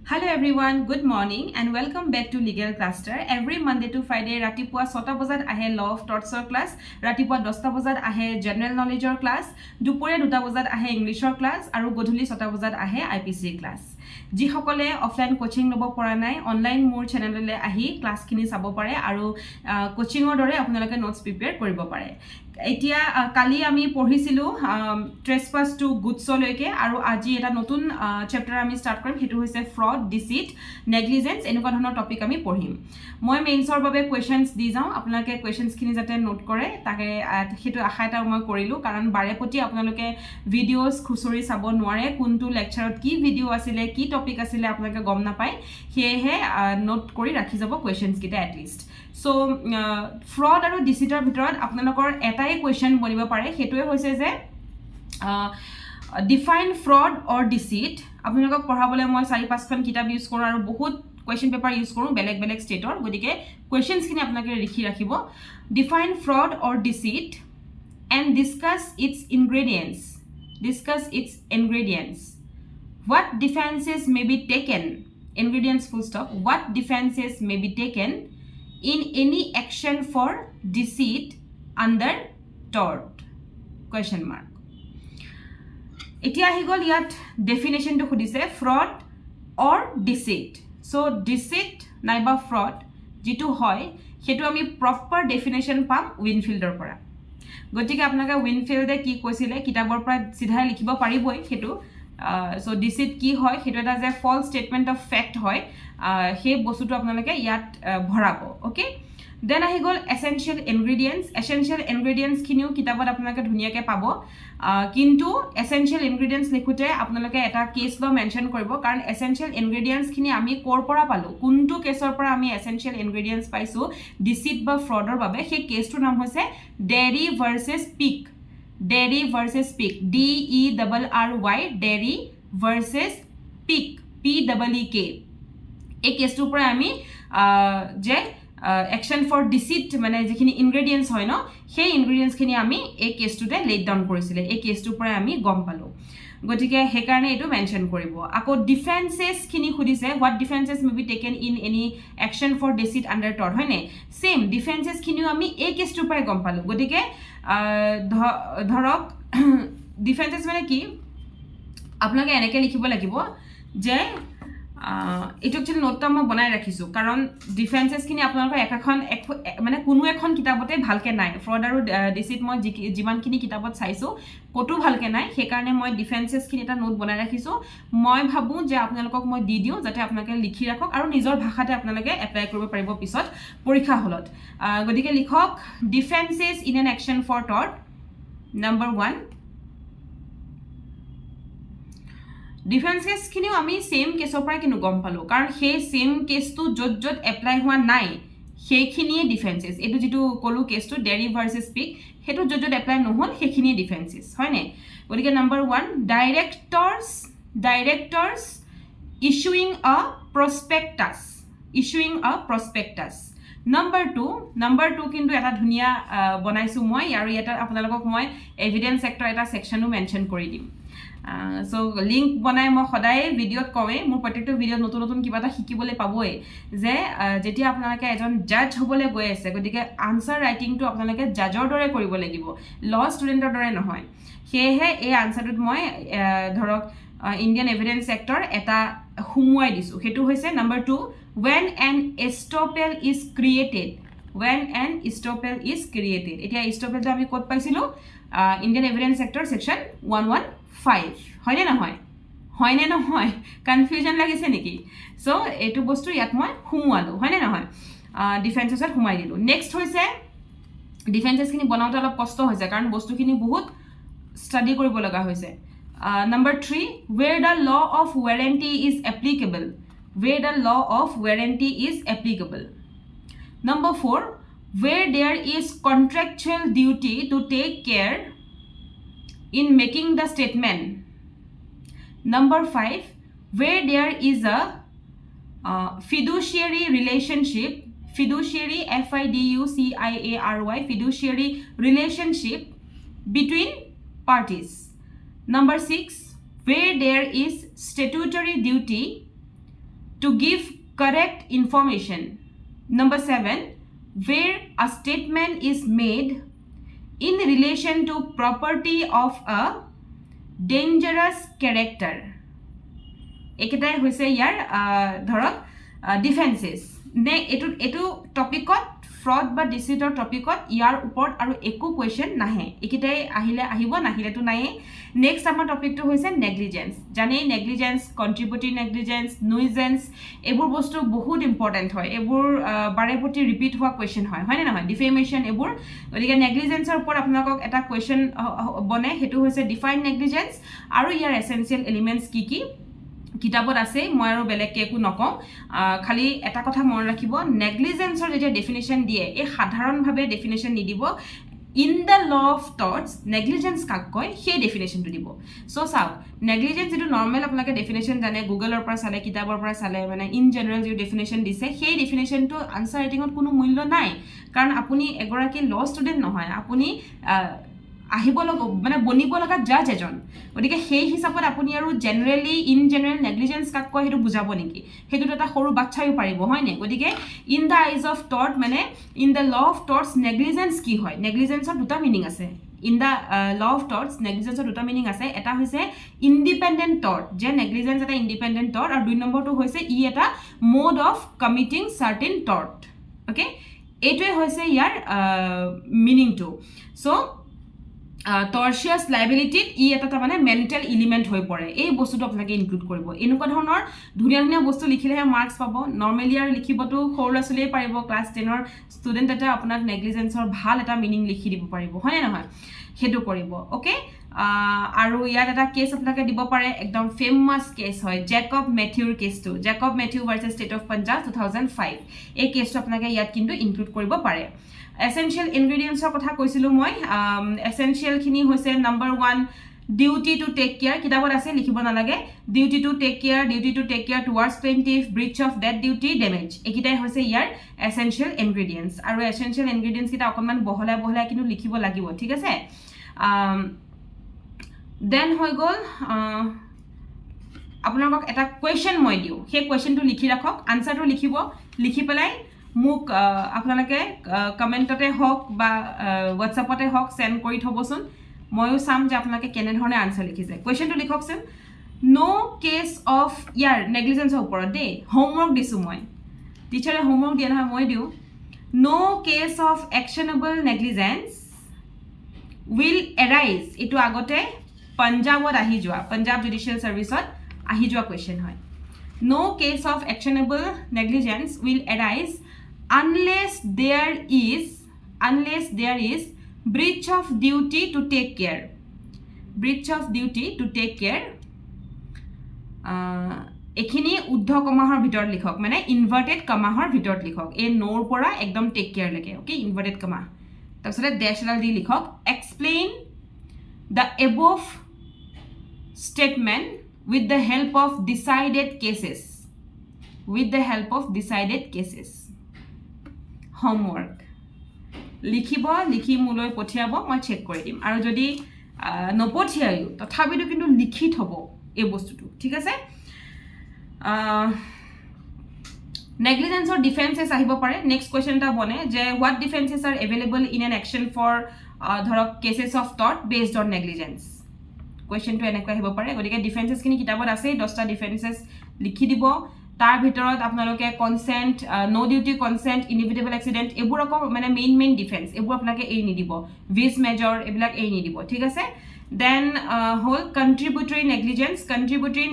Hello everyone, good morning and welcome back to Legal Cluster. Every Monday to Friday, Ratipua 6 bajat ahe Law of Torts class, Ratipua 10 bajat ahe General Knowledge class, Dupore 2 bajat ahe English class, aru godhuli 6 bajat ahe IPC class. Ji hokole offline coaching lobo pora nai online more channel le ahi class kini sabo pare aru coaching or dore apnaloke notes prepare koribo pare. এতিয়া কালি আমি পঢ়িছিলো ট্ৰেসপাস two goods লৈকে আৰু আজি এটা নতুন chapter আমি start কৰিম হেতু হৈছে ফ্ৰড ডিসিট নেগলিজেন্স এনেকুৱা ধৰণৰ টপিক আমি পঢ়িম মই মেইনছৰ বাবে কোৱেশ্চনছ দি যাওঁ আপোনালোকে কোৱেশ্চনছ খিনি যাতে নোট কৰে তাকে হেতু আশা এটা মই কৰিলো কাৰণ বাৰেপতি আপোনালোকে ভিডিঅ'ছ খুচৰি চাব নোৱাৰে কোনটো লেকচাৰত কি ভিডিঅ' আছিল কি টপিক আছিল আপোনালোকে গম নাপায় হেহে নোট কৰি ৰাখি যাব কোৱেশ্চনছ কিটা এট লিষ্ট সো ফ্ৰড আৰু ডিসিটৰ ভিতৰত আপোনালোকৰ এটাই কোৱেশ্চন বনিব পাৰে হেতুৱে হৈছে যে ডিফাইন ফ্ৰড অৰ ডিসিট আপোনালোকক পঢ়াবলৈ মই 4-5 খন কিতাপ ইউজ কৰো আৰু বহুত কোৱেশ্চন পেপাৰ ইউজ কৰো বেলেগ বেলেগ ষ্টেটৰ গতিকে কোৱেশ্চনছ খিনি আপোনালোকে লিখি ৰাখিব define fraud or deceit and discuss its ingredients what defenses may be taken ingredients full stop what defenses may be taken in any action for deceit under tort question mark etia higol yat definition to khudise fraud or deceit so deceit naiba fraud jitu hoy hetu ami proper definition pam winfielder pora gotike apnaka winfield e ki koisile kitabor pra sidha likhibo pariboi hetu so deceit ki hoy hetu eta je false statement of fact hoy he bostuto apnaloke yat bhorabo okay then ahi gol essential ingredients khiniu kitabot apnaloke dhuniya ke pabo kintu essential ingredients likhute apnaloke eta case law mention koribo karon essential ingredients khini ami kor pora palu kuntu case or pora ami essential ingredients paisu deceit ba fraud or babe he case to nam hoise dairy versus pig dairy versus pig DERRY dairy versus pig PEEK এই কেসটো পৰে আমি যে action for deceit মানে যিখিনি ইনগ্ৰেডিয়েন্টস হয় ন সেই ইনগ্ৰেডিয়েন্টস খিনি আমি এই কেসটোতে লেট ডাউন কৰিছিলে এই কেসটো পৰে আমি গম পালো গটিকে হে কাৰণে এটো মেনশন কৰিব আকৌ ডিফেন্সেস খিনি খুদিছে what defenses may be taken in any action for deceit under tort হয় নে সেম ডিফেন্সেস খিনিও আমি এই কেসটো পৰে গম পালো গটিকে ধৰক ডিফেন্সেস মানে কি আপোনালোকে এনেকে লিখিব লাগিব যে এটো একচুয়ালি নোটটা মই বনাই ৰাখিছো কাৰণ ডিফেন্সেস খিনি আপোনালোকৰ একাখন মানে কোনো এখন কিতাপতে ভালকে নাই ফ্ৰড আৰু ডিসিট মই যিমানখিনি কিতাপত চাইছো কতো ভালকে নাই সেই কাৰণে মই ডিফেন্সেস খিনি এটা নোট বনাই ৰাখিছো মই ভাবো যে আপোনালোকক মই দি দিও যাতে আপোনালোকে লিখি ৰাখক আৰু নিজৰ ভাষাতে আপোনালোকে এপ্লাই কৰিব পাৰিব পিছত পৰীক্ষা হলত গতিকে লিখক defenses in an action for tort number 1 defenses খিনিও আমি সেম কেসৰ পৰা কিনো গম পালো কাৰণ সেই সেম কেসটো যত এপ্লাই হোৱা নাই সেইখিনিয়ে ডিফেন্সেস এটো যেটো কলো কেসটো ডেৰি ভাৰ্সেস পিক হেতু যত এপ্লাই নহল সেইখিনিয়ে ডিফেন্সেস হয় নে গতিকে number 1 ডাইৰেক্টৰ্স issuing a prospectus number 2 কিন্তু এটা ধুনিয়া বনাইছো মই আৰু এটা আপোনালোকক মই এভিডেন্স সেক্টৰ এটা সেকশনো মেনশন কৰি দিম so link বনাই মই সদায় ভিডিওত কৱে মোৰ প্ৰত্যেকটো ভিডিও নতুন নতুন কিবা এটা শিকিবলৈ পাবই যে যেতিয়া আপোনালোকে এজন জাজ হ'বলৈ গৈ আছে গতিকে আনসাৰ ৰাইটিংটো আপোনালোকে জাজৰ দৰে কৰিব লাগিব ল ষ্টুডেন্টৰ দৰে নহয় হেহে এই আনসাৰটোত মই ধৰক ইন্ডিয়ান এভিডেন্স সেক্টৰ এটা হুমুৱাই দিছো হেতু হৈছে number 2 when an estoppel is created এতিয়া estoppelটো আমি ক'ত পাইছিলো ইন্ডিয়ান এভিডেন্স সেক্টৰ সেকশন 115 হয় নে নহয় কনফিউজন লাগিছে নেকি সো এটো বস্তু ইয়াত মই হুমুৱালো হয় নে নহয় ডিফেন্সেছত হুমাই দিলো নেক্সট হৈছে ডিফেন্সেস খিনি বনাওতে অলপ কষ্ট হৈছে কাৰণ বস্তুখিনি বহুত ষ্টাডি কৰিব লগা হৈছে number 3 where the law of warranty is applicable number 4 where there is contractual duty to take care in making the statement number 5 where there is a fiduciary relationship fiduciary relationship between parties number 6 where there is statutory duty to give correct information. Number 7, where a statement is made in relation to property of a dangerous character. একেটাই হৈছে ইয়াৰ ধৰক ডিফেন্সেস নে এটো টপিকত fraud বা ডিসিটৰ টপিকত ইয়াৰ ওপৰত আৰু একো question নাহে একেটাই আহিলে আহিব নাহিলেতো নাই নেক্সট আমাৰ টপিকটো হৈছে নেগলিজেন্স জানেই নেগলিজেন্স কন্ট্ৰিবিউটৰি নেগলিজেন্স নুইজেন্স এবোৰ বস্তু বহুত ইম্পৰ্টেন্ট হয় এবোৰ বাৰে প্ৰতি ৰিপিট হোৱা কোৱেশ্চন হয় হয়নে নহয় ডিফেমেশন এবোৰ গতিকে নেগলিজেন্সৰ ওপৰত আপোনালোকক এটা কোৱেশ্চন বনে হেতু হৈছে ডিফাইন নেগলিজেন্স আৰু ইয়াৰ এসেনশিয়াল এলিমেন্টস কি কি কিতাবত আছে মই আৰু বেলেগ একো নকওঁ খালি এটা কথা মন ৰাখিব নেগলিজেন্সৰ যে ডেফিনিশন দিয়ে এই সাধাৰণভাৱে ডেফিনিশন নিদিব in the law of torts negligence কাক কয় সেই ডেফিনিশনটো দিব সো চাও negligence যেটো নরমাল আপোনাকে ডেফিনিশন জানে গুগলৰ পৰা চালে কিতাবৰ পৰা চালে মানে ইন জেনাৰেল যে ডেফিনিশন দিছে সেই ডেফিনিশনটো আনসাৰ ৰাইটিংত কোনো মূল্য নাই কাৰণ আপুনি এগৰাকী ল ষ্টুডেন্ট নহয় আপুনি আহিব লগ মানে বনিব লগা জাজ এজন গতিকে সেই হিচাপত আপুনি আৰু জেনাৰেলি ইন জেনাৰেল নেগলিজেন্স কাক কয় হেতু বুজাব নেকি হেতু এটা সৰু বাচ্চাইও পাৰিব হয় নে গতিকে ইন দা আইজ অফ টৰ্ট মানে in the law of টৰ্টস negligence কি হয় নেগলিজেন্সৰ দুটা মিনিং আছে ইন দা ল অফ টৰ্টস নেগলিজেন্সৰ দুটা মিনিং আছে এটা হৈছে ইন্ডিপেন্ডেন্ট টৰ্ট যে নেগলিজেন্স এটা ইন্ডিপেন্ডেন্ট টৰ্ট আৰু দুই নম্বৰটো হৈছে ই এটা মোড অফ কমিটিং সাৰ্টেন টৰ্ট ওকে এইটোৱে হৈছে ইয়াৰ মিনিংটো সো tortious liability ই এটা মানে মেন্টাল এলিমেন্ট হৈ পৰে এই বস্তুটো আপোনাকে ইনক্লুড কৰিব এনেকুৱা ধৰণৰ ধুনিয়া ধুনিয়া বস্তু লিখিলেহে মাৰ্কস পাব নৰমালি আৰু লিখিবটো সৰুলাছলিয়ে পাৰিব ক্লাস 10 ৰ ষ্টুডেন্ট এটা আপোনাক নেগলিজেন্সৰ ভাল এটা মিনিং লিখি দিব পাৰিব হয় নহয় হেতু কৰিব ওকে আৰু ইয়াত এটা কেস আপোনাকে দিব পাৰে একদম ফেমাস কেস হয় জেকব মেথিউৰ কেসটো Jacob Mathew versus state of Punjab 2005 এই কেসটো আপোনাকে ইয়াত কিন্তু ইনক্লুড কৰিব পাৰে essential ingredients or kotha koisilu moi essential khini hoise number 1 duty to take care kitabot ase likhibo na lage duty to take care towards plaintiff breach of that duty damage ekitai hoise yar essential ingredients aru essential ingredients kita okonman bohala kinu likhibo lagibo thik ase then hoy gol আপোনাক এটা question মই দিও সেই কোৱেশ্চনটো লিখি ৰাখক আনসাৰটো লিখিব লিখি পেলাই মুক আপোনালোকে কমেন্টতে হক বা হোৱাটসঅ্যাপতে হক সেন্ড কৰি থবচোন ময়ো সাম যে আপোনালোকে কেনে ধৰণে আনসাৰ লিখিছে কোৱেশ্চনটো লিখকচোন নো কেস অফ ইয়াৰ নেগলিজেন্সৰ ওপৰত দে হোমৱৰ্ক দিছো মই টিচাৰে হোমৱৰ্ক দিয়া নহয় মই দিও no case of actionable negligence will arise এটো আগতে পাঞ্জাবত আহি যোৱা পাঞ্জাব জুডিশিয়াল সাৰ্ভিসত আহি যোৱা কোৱেশ্চন হয় no case of actionable negligence will arise unless there is breach of duty to take care ekhini uddha kamahor bhitor likhok mane inverted kamahor bhitor likhok e nor pora ekdom take care leke okay inverted kama tapsore dash lal di likhok explain the above statement with the help of decided cases homework লিখিব লিখি মুলৈ পঠিয়াব মই check কৰি দিম আৰু যদি নপঠিয়ায়ো তথাপিতো কিন্তু লিখি থব এই বস্তুটো ঠিক আছে negligence or defenses আহিব পাৰে নেক্সট কোৱেশ্চন এটা বনে যে what defenses are available in an action for ধৰক cases of tort based on negligence কোৱেশ্চনটো এনেকৈ আহিব পাৰে গতিকে ডিফেন্সেস কিনি কিতাবত আছে 10টা ডিফেন্সেস লিখি দিব তাৰ ভিতৰত আপোনালোকে কনসেন্ট নো ডিউটি কনসেন্ট ইনএভিটেবল এক্সিডেন্ট এবোৰ মানে মেইন ডিফেন্স এবোৰ আপোনালোকে এই নি দিব ভিস মেজৰ এবিলাক এই নি দিব ঠিক আছে দেন হোল কন্ট্ৰিবিউটৰি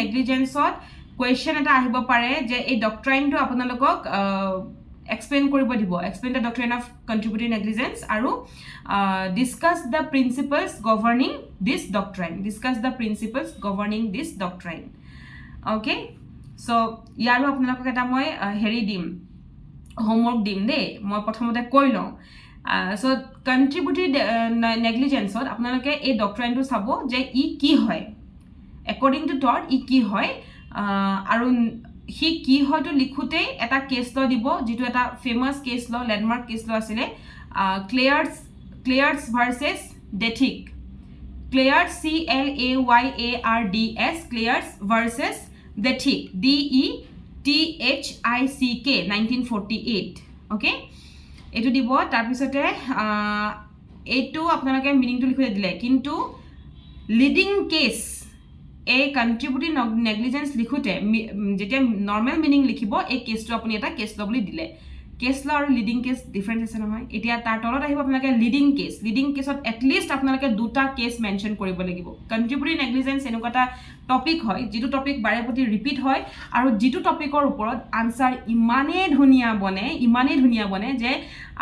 নেগলিজেন্সত কোৱেশ্চন এটা আহিব পাৰে যে এই ডক্ট্ৰাইনটো আপোনালোকক explain koribo dibo explain the doctrine of contributory negligence aru discuss the principles governing this doctrine okay so yaru apnalok eta moi heri dim homework dim de moi prothomote koilo so contributory negligence or apnaloke ei doctrine to sabo je e ki hoy according to tort e ki hoy aru he ki hoy to likhute eta case law dibo jitu eta famous case law landmark case law asile Clayards versus Dethick Clayards Clayards versus Dethick DETHICK HICK 1948 okay এটো দিব তাৰ পিছতে এটো আপোনালোকে মিনিংটো লিখি দিলে কিন্তু leading case a contributing negligence লিখোতে যেতিয়া নরমাল মিনিং লিখিব এই কেসটো আপুনি এটা কেস ল বুলি দিলে কেস ল আৰু লিডিং কেস ডিফাৰেন্ট আছে নহয় এতিয়া তাৰ তলত আহিব আপোনালোকে লিডিং কেসত এট লিস্ট আপোনালোকে দুটা কেস মেনশন কৰিব লাগিব কন্ট্ৰিবিউটিং নেগলিজেন্স এনেকুৱা টপিক হয় যেটো টপিক বাৰে প্ৰতি ৰিপিট হয় আৰু যেটো টপিকৰ ওপৰত আনসাৰ ইমানে ধুনিয়া বনে যে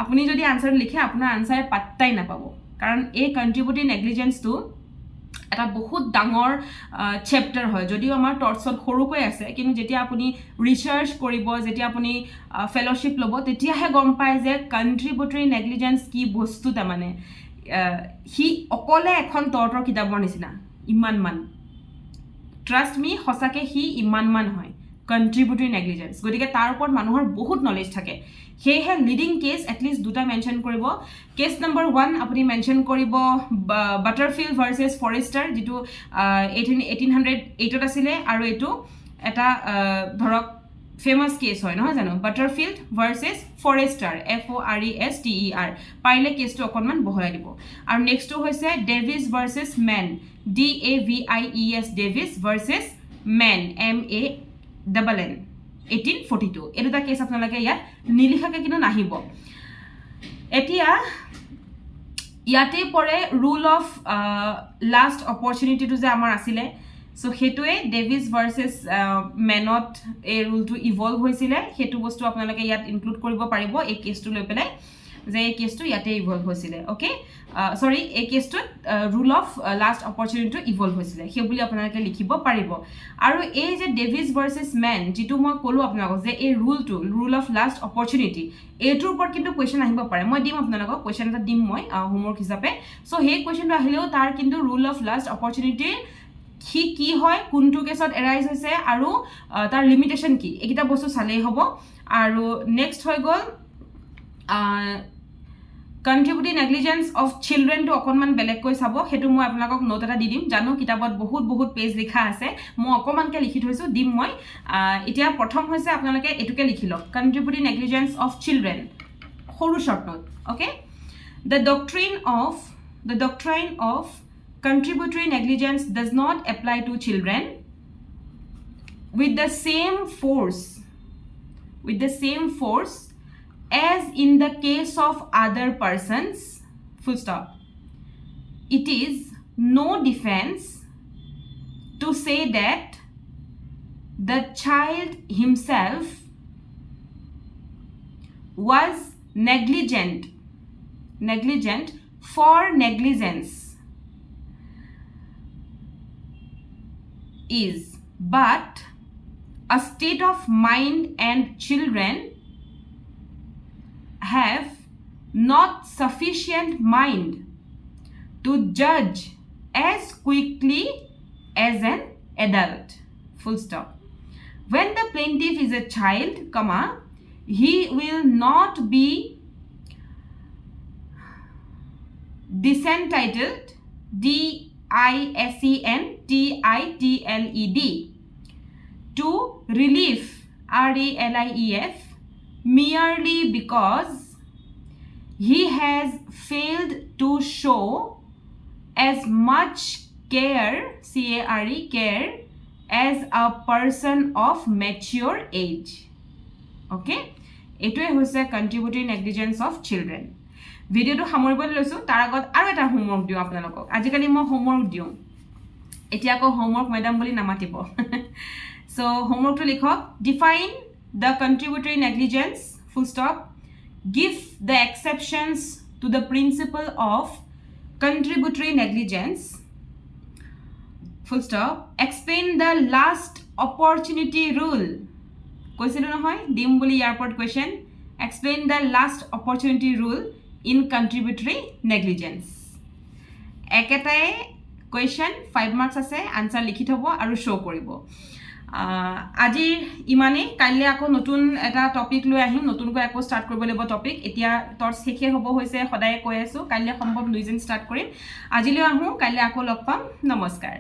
আপুনি যদি আনসাৰ লিখে আপোনাৰ আনসাৰ পাত্তাই নাপাব কাৰণ এই কন্ট্ৰিবিউটিং নেগলিজেন্সটো এটা বহুত ডাঙৰ চ্যাপ্টাৰ হয় যদিও আমাৰ টৰ্টছত সৰুকৈ আছে কিন্তু যেতিয়া আপুনি ৰিসাৰ্চ কৰিব যেতিয়া আপুনি ফেলোশিপ ল'ব তেতিয়াহে গম পায় যে কন্ট্ৰিবিউটৰি নেগলিজেন্স কি বস্তু তা মানে হি অকলে এখন টৰ্টৰ কিতাপৰ নিচিনা ইমানমান ট্ৰাষ্ট মি হসাকে হি ইমানমান হয় কন্ট্ৰিবিউটৰি নেগলিজেন্স গতিকে তাৰ ওপৰত মানুহৰ বহুত নলেজ থাকে হেহে লিডিং কেস এট লিস্ট দুটা মেনশন কৰিব কেস নম্বৰ 1 আপুনি মেনশন কৰিব বাটাৰফিল্ড ভাৰ্সেস ফৰেষ্টাৰ যেটো 1808 আছিল আৰু এটো এটা ধৰক ফেমাস কেস হয় নহয় জানো বাটাৰফিল্ড ভাৰ্সেস ফৰেষ্টাৰ FORESTER পাইলে কেসটো অকনমান বহলাই দিব আৰু নেক্সটটো হৈছে Davies versus Mann DAVIES Davies versus Mann MANN 1842 এটা কেস আপোনালোকে ইয়াত নিলিখাকে কিন্তু নাহিব এতিয়া ইয়াতে পৰে rule of last opportunity to যে আমাৰ আছিল সো হেতুৱে ডেভিস ভাৰ্সেস মেনত এই ৰুলটো ইভলভ হৈছিল হেতু বস্তু আপোনালোকে ইয়াত ইনক্লুড কৰিব পাৰিব এই কেসটো লৈ পেলাই যে এই কেসটো ইয়াতে ইভলভ হৈছিল ওকে সৰি এই কেসটো rule of last opportunity evolve হৈছিল হে বুলি আপোনালোকে লিখিব পাৰিব আৰু এই যে ডেভিস ভাৰ্সেস মেন যেটো মই কলো আপোনালোকক যে এই ৰুল অফ লাস্ট অপৰচুনিটি এটোৰ ওপৰত কিন্তু কোৱেশ্চন আহিব পাৰে মই দিম আপোনালোকক কোৱেশ্চন এটা দিম মই হোমৱৰ্ক হিচাপে সো হে কোৱেশ্চনটো আহিলেও তাৰ কিন্তু ৰুল অফ লাস্ট অপৰচুনিটি কি হয় কোনটো কেছত এৰাইজ হৈছে আৰু তাৰ লিমিটেশন কি এইটা বস্তু চালেই হ'ব আৰু নেক্সট হৈ গল contributing negligence of children to অকনমান বেলেগ কৈ চাব হেতু মই আপোনালোকক নোট এটা দি দিম জানো কিতাপত বহুত পেজ লিখা আছে মই অকমানকে লিখি থৈছো দিম মই এতিয়া প্ৰথম হৈছে আপোনালোকে এটুকে লিখি লওক contributing negligence of children সৰু short note okay the doctrine of contributory negligence does not apply to children with the same force as in the case of other persons full stop it is no defense to say that the child himself was negligent for negligence is but a state of mind and children have not sufficient mind to judge as quickly as an adult full stop when the plaintiff is a child comma he will not be disentitled DISENTITLED to relief RELIEF merely because he has failed to show as much care as a person of mature age okay এটোৱে হৈছে contributing negligence of children ভিডিওটো সামৰিবলৈ লৈছো তাৰ আগত আৰু এটা homework দিও আপোনালোকক আজিকালি মই হোমৱৰ্ক দিও এতিয়া আকৌ হোমৱৰ্ক ম্যাডাম বুলি নামাতিব সো হোমৱৰ্কটো লিখক define the contributory negligence full stop give the exceptions to the principle of contributory negligence full stop explain the last opportunity rule কৈছিলো নহয় দিম বুলি airport question explain the last opportunity rule in contributory negligence একেটাই question 5 marks আছে answer লিখি থব আৰু শো কৰিব আজি ইমানে কাইলে আকৌ নতুন এটা টপিক লৈ আহিম নতুনকৈ আকৌ স্টার্ট কৰিব লাগিব টপিক এতিয়া টৰ্চ শেষে হ'ব হৈছে সদায় কৈ আছো কাইলে সম্ভৱ 2 দিন স্টাৰ্ট কৰিম আজিলৈ আহো কাইলে আকৌ লগ পাম নমস্কাৰ